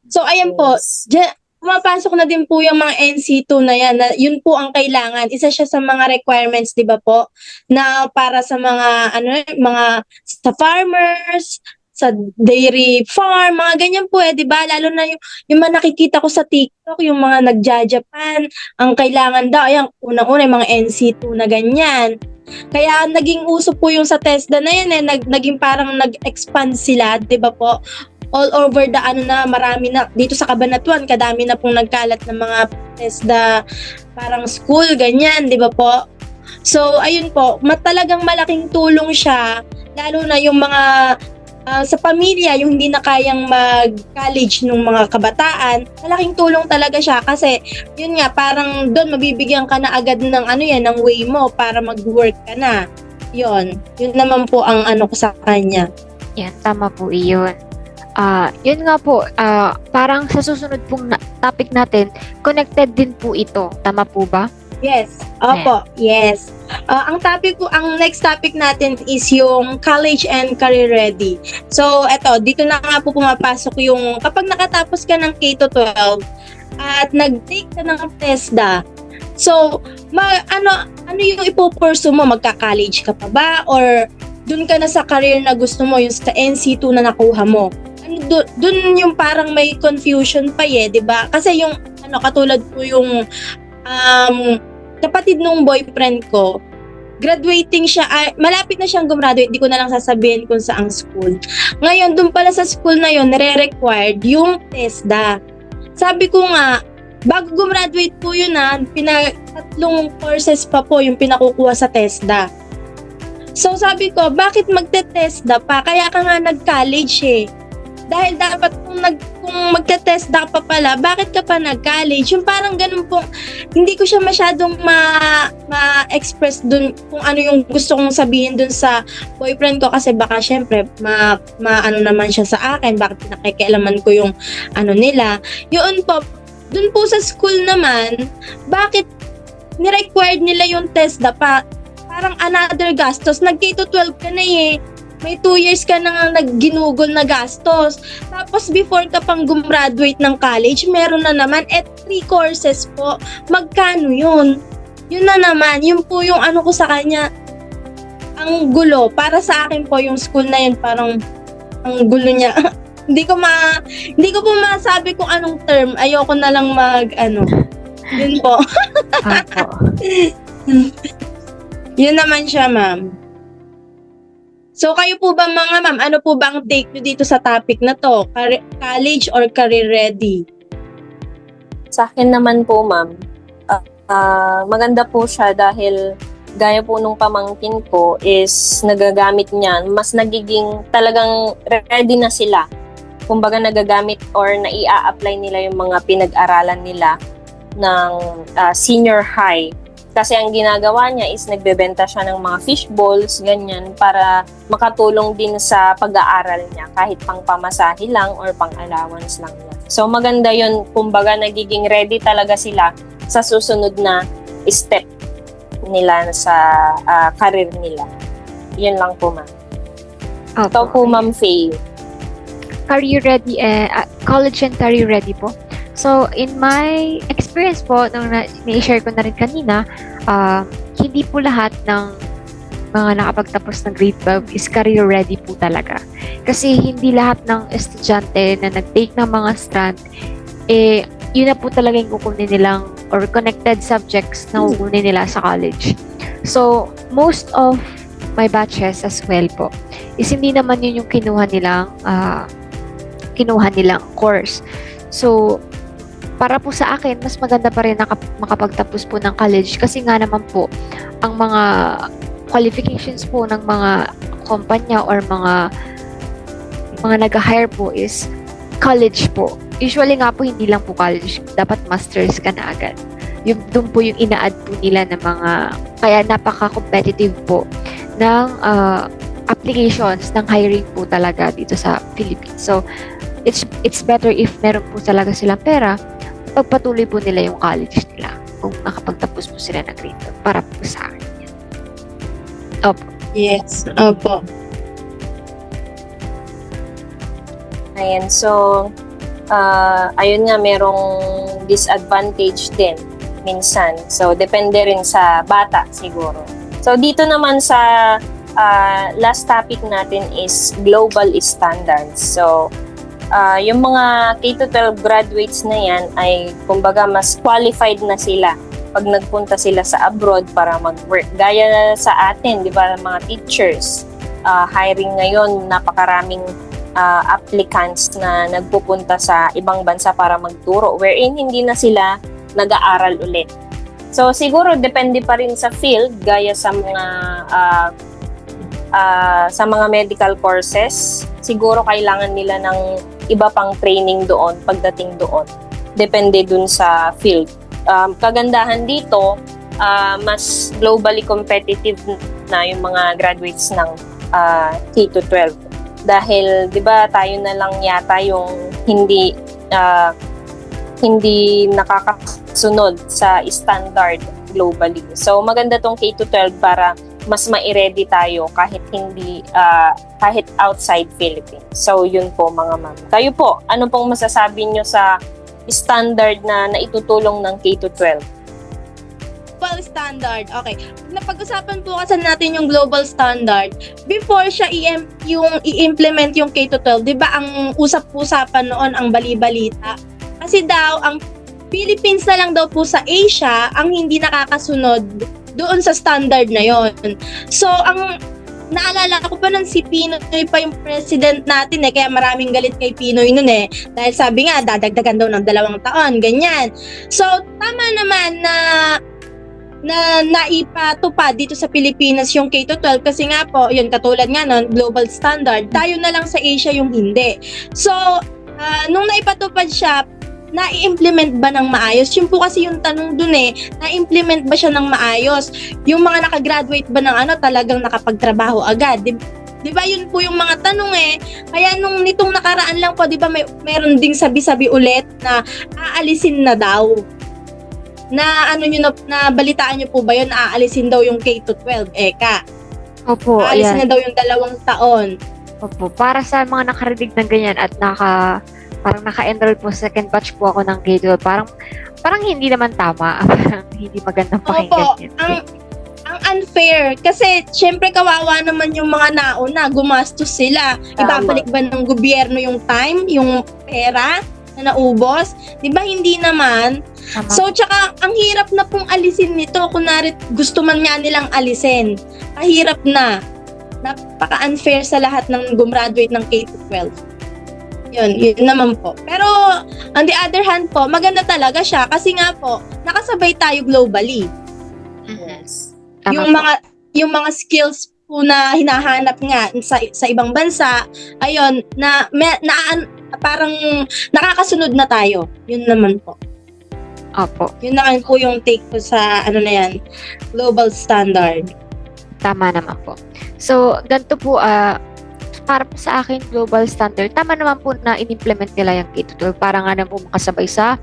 So ayan po, Yes. pumapasok na din po yung mga NC2 na yan, na yun po ang kailangan. Isa siya sa mga requirements, 'di ba po, na para sa mga mga sa farmers, sa dairy farm, mga ganyan po 'di ba? Lalo na yung mga nakikita ko sa TikTok, yung mga nagja-Japan, ang kailangan daw ayan unang-una yung mga NC2 na ganyan. Kaya naging uso po yung sa TESDA na yan naging parang nag-expand sila, 'di ba po? All over the marami na dito sa Cabanatuan, kadami na pong nagkalat ng mga TESDA parang school ganyan, 'di ba po? So ayun po, talagang malaking tulong siya lalo na yung mga sa pamilya yung hindi na kayang mag-college nung mga kabataan, malaking tulong talaga siya kasi yun nga parang doon mabibigyan ka na agad ng ng way mo para mag-work ka na. Yun naman po ang ko sa kanya. Yan, tama po iyon. Yun nga po, parang sa susunod pong topic natin, connected din po ito. Tama po ba? Yes. Opo, yes. Ang next topic natin is yung college and career ready. So, dito na nga po pumapasok yung kapag nakatapos ka ng K-12 at nag-take ka ng TESDA. So, ano yung ipo-pursue mo? Magka-college ka pa ba? Or dun ka na sa career na gusto mo, yung sa NC2 na nakuha mo? Dun yung parang may confusion pa 'di ba? Kasi yung katulad po yung kapatid nung boyfriend ko, graduating siya, malapit na siyang gumraduate, di ko na lang sasabihin kung saang school. Ngayon, dun pala sa school na yon nare-required yung TESDA. Sabi ko nga, bago gumraduate po yun tatlong courses pa po yung pinakukuha sa TESDA. So sabi ko, bakit magte-TESDA pa? Kaya ka nga nag-college Dahil dapat kung magte-TESDA pa pala, bakit ka pa nag-college? Yung parang ganun po, hindi ko siya masyadong ma-express dun kung ano yung gusto kong sabihin dun sa boyfriend ko kasi baka syempre naman siya sa akin, bakit nakikialaman ko yung nila. Yun po, dun po sa school naman, bakit ni-required nila yung TESDA pa? Parang another gastos, nag-K-12 ka na may 2 years ka na nga nagginugol na gastos. Tapos before ka pang gumraduate ng college, meron na naman 3 courses po. Magkano yun? Yun na naman, yun po yung ko sa kanya. Ang gulo, para sa akin po yung school na yun parang ang gulo niya. hindi ko po masabi kung anong term. Ayoko na lang Yun po. Opo. Yun naman siya, ma'am. So kayo po ba mga ma'am, ano po ba ang take nyo dito sa topic na to? College or career ready? Sa akin naman po, ma'am, maganda po siya dahil gaya po nung pamangkin ko is nagagamit niyan, mas nagiging talagang ready na sila. Kumbaga nagagamit or naia-apply nila yung mga pinag-aralan nila ng senior high. Kasi ang ginagawa niya is nagbebenta siya ng mga fish balls, ganyan, para makatulong din sa pag-aaral niya kahit pang pamasahe lang or pang allowance lang niya. So maganda yun, kumbaga nagiging ready talaga sila sa susunod na step nila sa career nila. Yun lang po, ma'am. Ito po, ma'am Faye. Career ready, college and career ready po. So, in my experience po, nung na-share ko na rin kanina, hindi po lahat ng mga nakapagtapos ng grade 12 is career ready po talaga. Kasi hindi lahat ng estudyante na nag-take ng mga strand, yun na po talaga yung kukunin nilang or connected subjects na kukunin nila sa college. So, most of my batches as well po, is hindi naman yun yung kinuha nilang course. So, para po sa akin, mas maganda pa rin makapagtapos po ng college kasi nga naman po, ang mga qualifications po ng mga kumpanya or mga nag-hire po is college po. Usually nga po, hindi lang po college. Dapat masters ka na agad. Doon po yung ina-add po nila ng mga, kaya napaka-competitive po ng applications ng hiring po talaga dito sa Philippines. So, it's better if meron po talaga silang pera, pagpatuloy po nila yung college nila kung nakapagtapos po sila ng grade 12 para po sa akin. Opo. Yes, opo. Ayan, so ayun nga, merong disadvantage din minsan. So, depende rin sa bata siguro. So, dito naman sa last topic natin is global standards. So, yung mga K-12 graduates na yan ay kumbaga mas qualified na sila pag nagpunta sila sa abroad para mag-work. Gaya sa atin, di ba, mga teachers, hiring ngayon, napakaraming applicants na nagpupunta sa ibang bansa para magturo, wherein hindi na sila nag-aaral ulit. So, siguro depende pa rin sa field, gaya sa mga medical courses, siguro kailangan nila ng iba pang training doon pagdating doon. Depende dun sa field. Kagandahan dito, mas globally competitive na yung mga graduates ng K-12. Dahil, di ba, tayo na lang yata yung hindi nakakasunod sa standard globally. So, maganda tong K-12 para mas ma-ready tayo kahit kahit outside Philippines. So, yun po mga ma'am. Kayo po, ano pong masasabi nyo sa standard na naitutulong ng K-12? Global standard. Okay. Napag-usapan po kasi natin yung global standard. Before siya i-implement yung K-12, di ba ang usap-usapan noon ang bali-balita? Kasi daw, ang Philippines na lang daw po sa Asia ang hindi nakakasunod doon sa standard na yon. So, ang naalala ko pa nun si Pinoy pa yung president natin kaya maraming galit kay Pinoy nun dahil sabi nga dadagdagan daw ng 2 taon, ganyan. So tama naman na naipatupad dito sa Pilipinas yung K-12 kasi nga po, yun katulad nga nun, global standard, tayo na lang sa Asia yung hindi. So nung naipatupad siya, na-implement ba ng maayos? Yun po kasi yung tanong dun na-implement ba siya ng maayos? Yung mga nakagraduate ba ng talagang nakapagtrabaho agad? Di ba yun po yung mga tanong Kaya nung nitong nakaraan lang po, di ba meron ding sabi-sabi ulit na aalisin na daw. Na na balitaan nyo po ba yun? Aalisin daw yung K-12, Eka. Opo, Aalisin ayan. na daw yung 2 taon. Opo, para sa mga nakarinig ng ganyan at parang naka-enroll po sa second batch po ako ng K-12, parang hindi naman tama. Parang hindi magandang pakinggan yun. Ang unfair. Kasi, syempre, kawawa naman yung mga nauna. Gumastos sila. Ibabalik ba ng gobyerno yung time, yung pera na naubos? Di ba hindi naman? Tama. So, tsaka, ang hirap na pong alisin nito. Kunwari, gusto man nga nilang alisin. Kahirap na. Napaka-unfair sa lahat ng gumraduate ng K-12. Yun naman po. Pero, on the other hand po, maganda talaga siya kasi nga po, nakasabay tayo globally. Yes. Tama Yung mga skills po na hinahanap nga sa ibang bansa, ayun, parang nakakasunod na tayo. Yun naman po. Opo, Yun naman po yung take ko sa, global standard. tama naman po. So, ganito po, para po sa akin, global standard, tama naman po na in-implement nila yung K-12 para nga naman po makasabay sa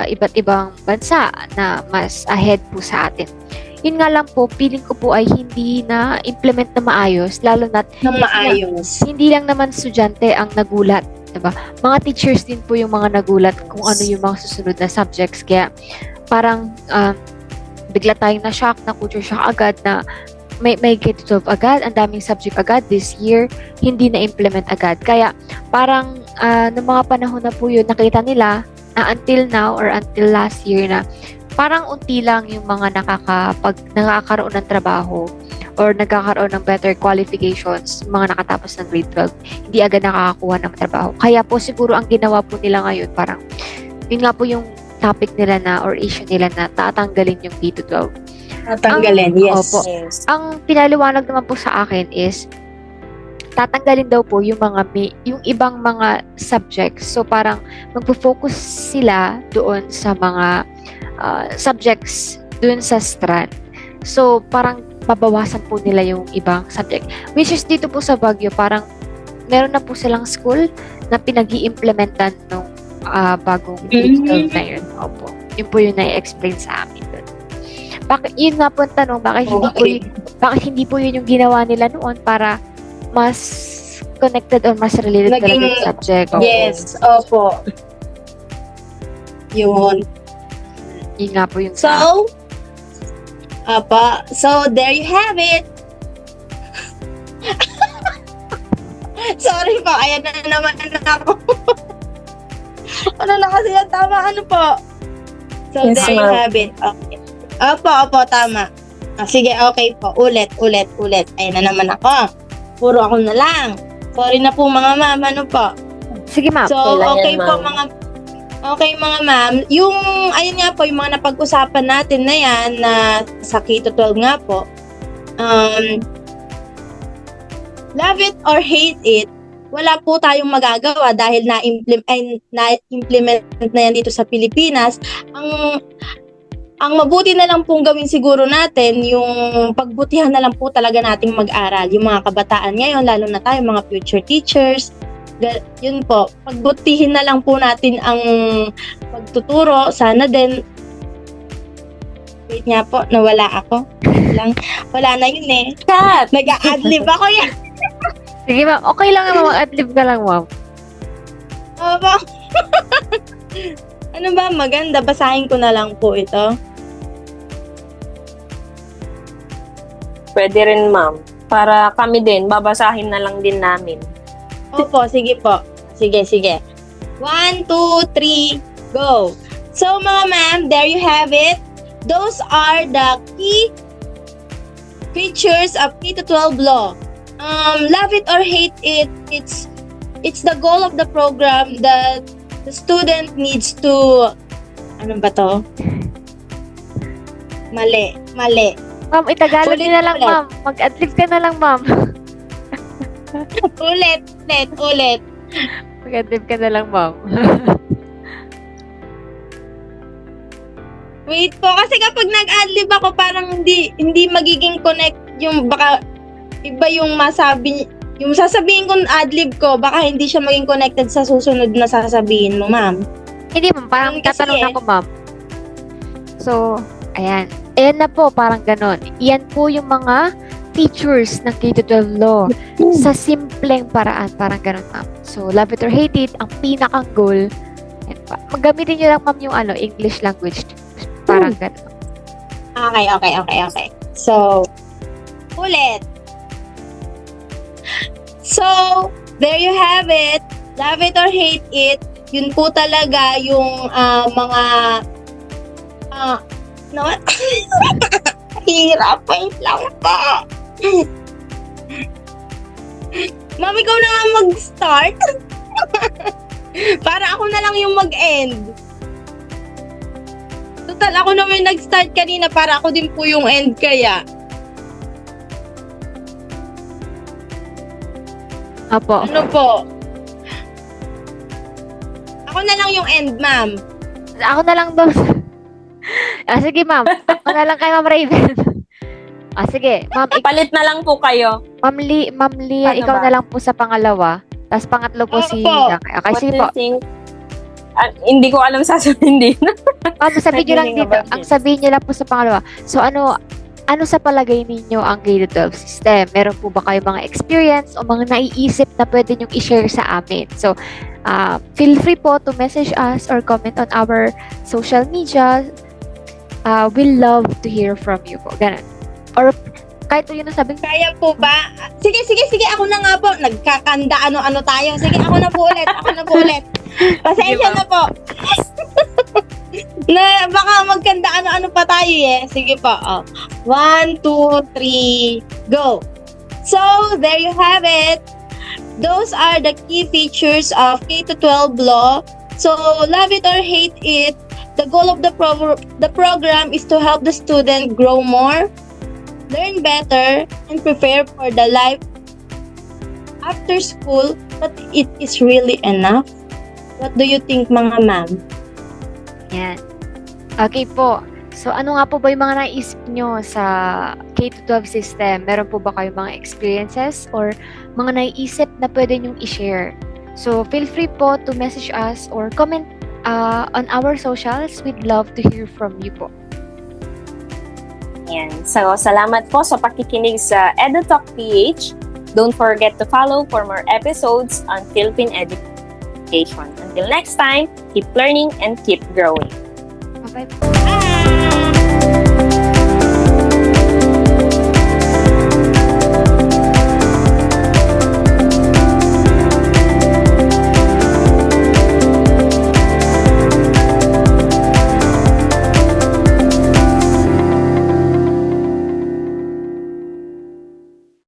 iba't ibang bansa na mas ahead po sa atin. Yun nga lang po, feeling ko po ay hindi na implement na maayos, lalo na Maayos. hindi lang naman estudyante ang nagulat, diba? Mga teachers din po yung mga nagulat kung ano yung mga susunod na subjects. Kaya parang bigla tayong na-shock, na-culture shock agad na may K-12 agad, ang daming subject agad this year, hindi na-implement agad. Kaya parang noong mga panahon na po yun, nakita nila na until now or until last year na parang unti lang yung mga nakakaroon ng trabaho or nagkakaroon ng better qualifications, mga nakatapos ng grade 12, hindi agad nakakakuha ng trabaho. Kaya po siguro ang ginawa po nila ngayon, parang yun nga po yung topic nila na or issue nila na tatanggalin yung K-12. Tatanggalin, yes. Opo. Yes. Ang pinaliwanag naman po sa akin is tatanggalin daw po yung ibang mga subjects. So parang magfo-focus sila doon sa mga subjects doon sa strand. So parang babawasan po nila yung ibang subject. Which is dito po sa Baguio, parang meron na po silang school na pinag-i-implementan nung bagong grade 12 na yun. Opo. Yun po yung na-explain sa amin doon. Yun nga po ang tanong, bakit hindi po yun yung ginawa nila noon para mas connected or mas related talaga Naging- yung subject. Yes, opo. Yun. Yun nga po yung So, so there you have it. Sorry po, ayan na naman ako. Ano na kasi yan, tama, ano po? So Yes, there you ma'am. have it. Okay. Opo, tama. Sige, okay po. Ulit. Ayan na naman ako. Puro ako na lang. Sorry na po mga ma'am, ano po? Sige, ma'am. So, Okay lang okay yan, po ma'am. mga ma'am. Yung, ayun nga po, yung mga napag-usapan natin na yan, na sa K-12 nga po, love it or hate it, wala po tayong magagawa dahil na-implement na yan dito sa Pilipinas. Ang mabuti na lang pong gawin siguro natin, yung pagbutihan na lang po talaga nating mag-aral. Yung mga kabataan ngayon, lalo na tayo, mga future teachers, yun po, pagbutihin na lang po natin ang pagtuturo. Sana din, wait nga po, nawala ako. Wala na yun eh. Kat! Nag-a-adlib ako yan. Sige, ma'am. Okay lang naman. Mag-adlib ka lang, ma'am. Opo. Ano ba, maganda? Basahin ko na lang po ito. Pwede rin, ma'am. Para kami din, babasahin na lang din namin. Opo, sige po. Sige. 1, 2, 3, go! So, mga ma'am, there you have it. Those are the key features of K-12 law. Love it or hate it, it's the goal of the program that the student needs to, ano ba to? Mali. Ma'am, itagalog Ulit, niyo na lang, ulit. ma'am. Mag-adlib ka na lang, ma'am. Ulit. Mag-adlib ka na lang, ma'am. Wait po, kasi kapag nag-adlib ako, parang hindi magiging connect yung baka iba yung masabi, yung sasabihin kong adlib ko, baka hindi siya maging connected sa susunod na sasabihin mo, ma'am. Hindi, ma'am. Parang Kasi tatanong ako, ma'am. So, ayan. Ayan na po, parang ganon. Iyan po yung mga features ng K-12 law sa simpleng paraan. Parang ganon, ma'am. So, love it or hate it, ang pinakang goal. Yan pa. Maggamitin nyo lang, ma'am, yung English language. Parang ganon. Okay. So, ulit. So, there you have it. Love it or hate it. Yun po talaga yung mga hirap. Wait lang po. Ma'am, ikaw na nga mag-start. Para ako na lang yung mag-end. Total, ako naman nag-start kanina para ako din po yung end kaya. Apo. Ano po? Ako na lang yung end, ma'am. Ako na lang daw. Sige, ma'am. Ako na lang kay Ma'am Raven. Sige. Ma'am, Palit na lang po kayo. Ma'am Lia, Paano ikaw ba? na lang po sa pangalawa. Tapos pangatlo po si Opo. Jackie. Okay, What sige do po. you think? Hindi ko alam sasabihin din. Ma'am, sabihin nyo lang Naging dito. about Ang this. sabihin nyo lang po sa pangalawa. So, ano sa palagay ninyo ang K-12 system? Meron po ba kayo mga experience o mga naiisip na pwede nyong i-share sa amin? So, feel free po to message us or comment on our social media. We'll love to hear from you po. Ganun. Or kahit yun ang sabing, Kaya po ba? Sige. Ako na nga po. Nagkakanda ano-ano tayo. Sige, ako na po ulit. Pasensya na po. Na baka magkanda ano-ano pa tayo eh. Sige po. 1, 2, 3, go. So, there you have it. Those are the key features of K-12 law. So, love it or hate it, the goal of the program is to help the student grow more, learn better, and prepare for the life after school. But it is really enough. What do you think, mga ma'am? yan. Okay po. So, ano nga po ba yung mga naisip nyo sa K-12 system? Meron po ba kayong mga experiences or mga naiisip na pwede nyong i-share? So, feel free po to message us or comment on our socials. We'd love to hear from you po. Yan. So, salamat po sa pakikinig sa EduTalk PH. Don't forget to follow for more episodes on Philippine Education. Until next time, keep learning and keep growing. Bye-bye po.